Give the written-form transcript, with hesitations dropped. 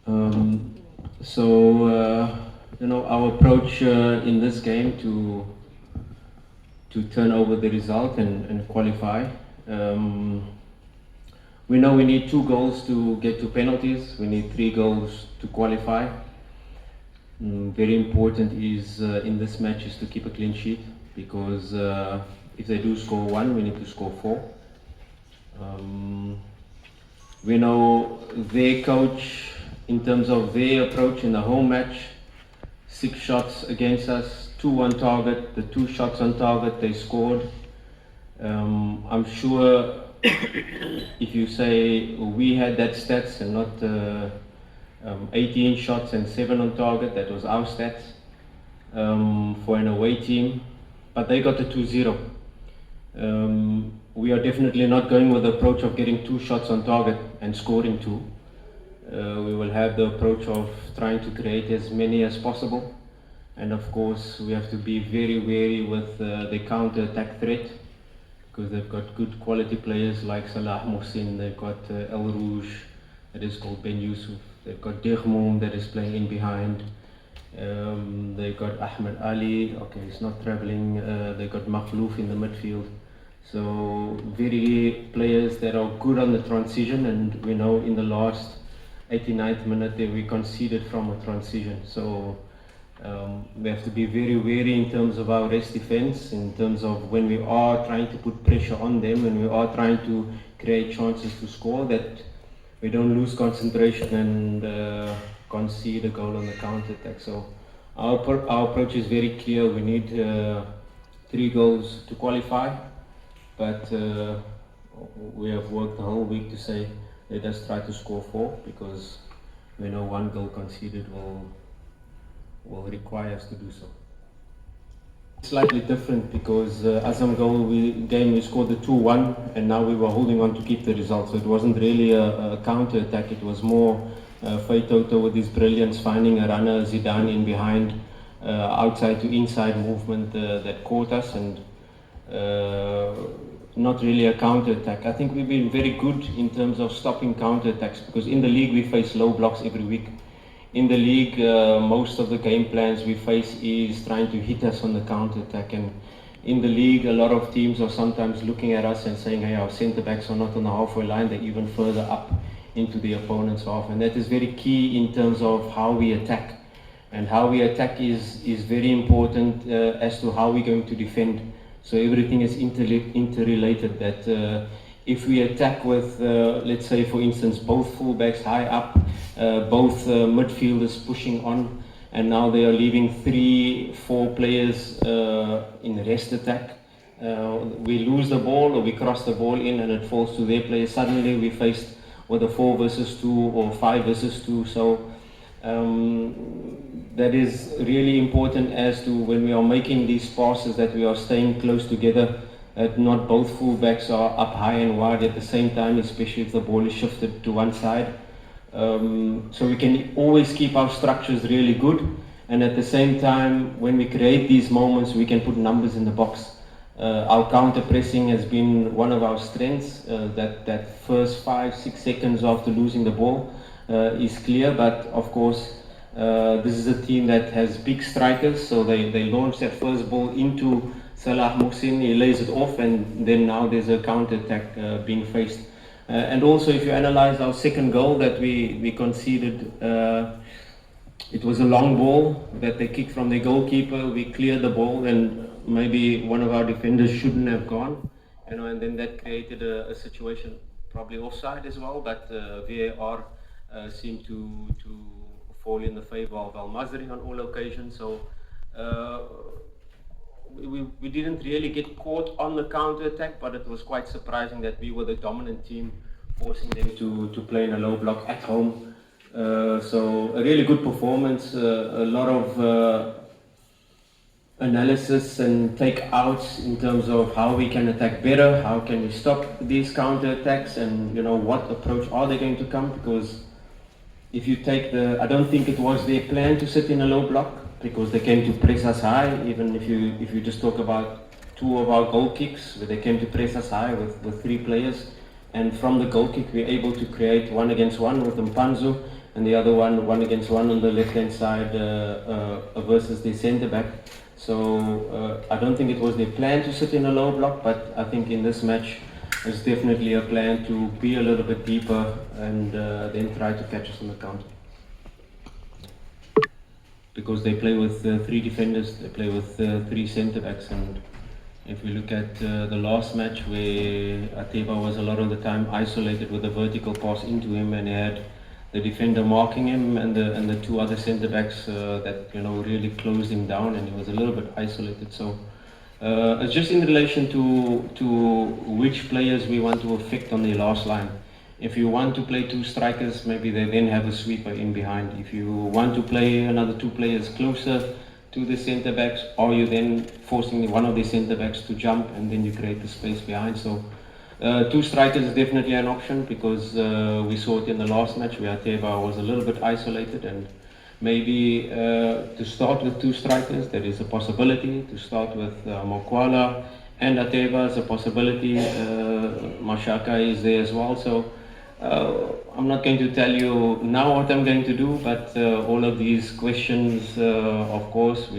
Um, so, our approach in this game to turn over the result and qualify. Um, we know we need 2 goals to get to penalties. We need 3 goals to qualify. Very important is in this match is to keep a clean sheet, because if they do score 1, we need to score 4. We know their coach, in terms of their approach in the home match, 6 shots against us, 2 on target. The 2 shots on target they scored. I'm sure if you say we had that stats and not 18 shots and 7 on target, that was our stats for an away team, but they got the 2-0. We are definitely not going with the approach of getting 2 shots on target and scoring 2. We will have the approach of trying to create as many as possible, and of course we have to be very wary with the counter-attack threat, because they've got good quality players like Salah Mohsin, they've got El Rouge, that is called Ben Yusuf, they've got Dirmoum that is playing in behind, they've got Ahmed Ali, okay, he's not travelling, they've got Makhlouf in the midfield. So very players that are good on the transition, and we know in the last 89th minute that we conceded from a transition. So we have to be very wary in terms of our rest defense, in terms of when we are trying to put pressure on them, when we are trying to create chances to score, that we don't lose concentration and concede a goal on the counter-attack. So our approach is very clear. We need 3 goals to qualify, but we have worked the whole week to say let us try to score 4, because we know 1 goal conceded will require us to do so. Slightly different, because Azam game we scored the 2-1, and now we were holding on to keep the result. So it wasn't really a counter-attack, it was more Faitoto with his brilliance, finding a runner, Zidane in behind, outside to inside movement that caught us, and not really a counter-attack. I think we've been very good in terms of stopping counter-attacks, because in the league we face low blocks every week. In the league, most of the game plans we face is trying to hit us on the counter-attack, and in the league a lot of teams are sometimes looking at us and saying, hey, our centre-backs are not on the halfway line, they're even further up into the opponent's half, and that is very key in terms of how we attack. And how we attack is very important as to how we're going to defend. So everything is interrelated, that if we attack with, let's say for instance, both fullbacks high up, both midfielders pushing on, and now they are leaving 3-4 players in rest attack, we lose the ball or we cross the ball in and it falls to their players. Suddenly we're faced with a 4 versus 2 or 5 versus 2. So that is really important as to when we are making these passes, that we are staying close together, that not both fullbacks are up high and wide at the same time, especially if the ball is shifted to one side. So we can always keep our structures really good, and at the same time when we create these moments we can put numbers in the box. Our counter pressing has been one of our strengths, that first 5-6 seconds after losing the ball is clear, but of course this is a team that has big strikers, so they launch that first ball into Salah Mohsin, he lays it off, and then now there's a counter-attack being faced. And also if you analyze our second goal that we conceded, it was a long ball that they kicked from the goalkeeper. We cleared the ball and maybe one of our defenders shouldn't have gone, and then that created a situation, probably offside as well, but VAR seemed to fall in the favor of Masry on all occasions. So we didn't really get caught on the counter-attack, but it was quite surprising that we were the dominant team, forcing them to play in a low block at home. So a really good performance, a lot of analysis and take-outs in terms of how we can attack better, how can we stop these counter-attacks, and what approach are they going to come, because if you take I don't think it was their plan to sit in a low block, because they came to press us high. Even if you just talk about 2 of our goal kicks, where they came to press us high with 3 players, and from the goal kick we're able to create 1-against-1 with Mpanzu, and the other 1-against-1 on the left-hand side versus the centre-back. So I don't think it was their plan to sit in a low block, but I think in this match it's definitely a plan to be a little bit deeper and then try to catch us on the counter. Because they play with 3 defenders, they play with 3 centre-backs, and if we look at the last match where Ateba was a lot of the time isolated with a vertical pass into him, and he had the defender marking him and the 2 other centre-backs that really closed him down, and he was a little bit isolated. So it's just in relation to which players we want to affect on the last line. If you want to play 2 strikers, maybe they then have a sweeper in behind. If you want to play another 2 players closer to the centre backs, or you then forcing one of the centre backs to jump, and then you create the space behind. So 2 strikers is definitely an option, because we saw it in the last match where Ateba was a little bit isolated, and maybe to start with 2 strikers, there is a possibility. To start with Mokwala and Ateba is a possibility. Mashaka is there as well. So I'm not going to tell you now what I'm going to do, but all of these questions, of course,